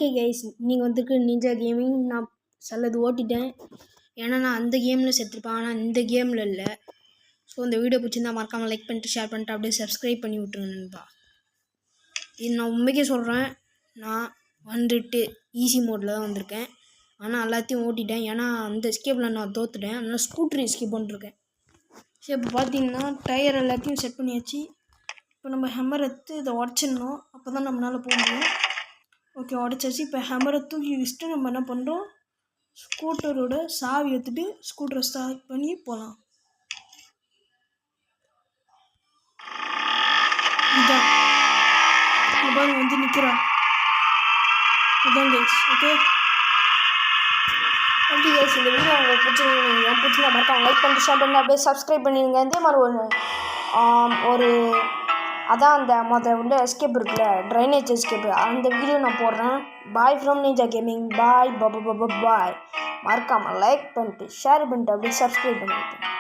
Okay guys, நீங்கள் வந்துருக்கு ninja gaming. நான் சிலது ஓட்டிட்டேன், ஏன்னா நான் அந்த கேமில் செத்துருப்பேன், ஆனால் இந்த கேமில் இல்லை. ஸோ இந்த வீடியோ பிடிச்சிருந்தா மறக்காமல் லைக் பண்ணிட்டு ஷேர் பண்ணிட்டு அப்படியே சப்ஸ்கிரைப் பண்ணி விட்ருங்கப்பா. இது நான் உண்மைக்கே சொல்கிறேன், நான் வந்துட்டு ஈஸி மோடில் தான் வந்திருக்கேன். ஆனால் எல்லாத்தையும் ஓட்டிட்டேன், ஏன்னா அந்த எஸ்கேப்பில் நான் தோற்றுட்டேன். அதனால் ஸ்கூட்டர் எஸ்கேப் பண்ணிருக்கேன். சரி, இப்போ பார்த்தீங்கன்னா டயர் எல்லாத்தையும் செட் பண்ணியாச்சு. இப்போ நம்ம ஹெம்மர் எடுத்து இதை உடச்சிடணும், அப்போ தான் நம்மளால் போக முடியும். ஓகே, உடச்சாச்சு. இப்போ ஹேமரை தூக்கி வச்சுட்டு நம்ம என்ன பண்ணுறோம், ஸ்கூட்டரோட சாவி எடுத்துகிட்டு ஸ்கூட்டரை ஸ்டார்ட் பண்ணி போகலாம். இதுதான் பாருங்க வந்து நிற்கிறா, இதுதான் கைஸ். ஓகே ஓகே கைஸ், இந்த வீடியோ உங்களுக்கு பிடிச்சிருந்தா மறக்காம லைக் பண்ணிட்டு ஷேர் பண்ணி அப்படியே சப்ஸ்கிரைப் பண்ணிடுங்க. அதே மாதிரி ஒரு அதான் அந்த உள்ள எஸ்கேப் இருக்குல்ல, ட்ரைனேஜ் எஸ்கேப், அந்த வீடியோ நான் போடுறேன். Bye from ninja gaming. Bye bye. மறக்காமல் லைக் பண்ணிட்டு ஷேர் பண்ணிட்டு அப்படியே சப்ஸ்கிரைப் பண்ணிட்டு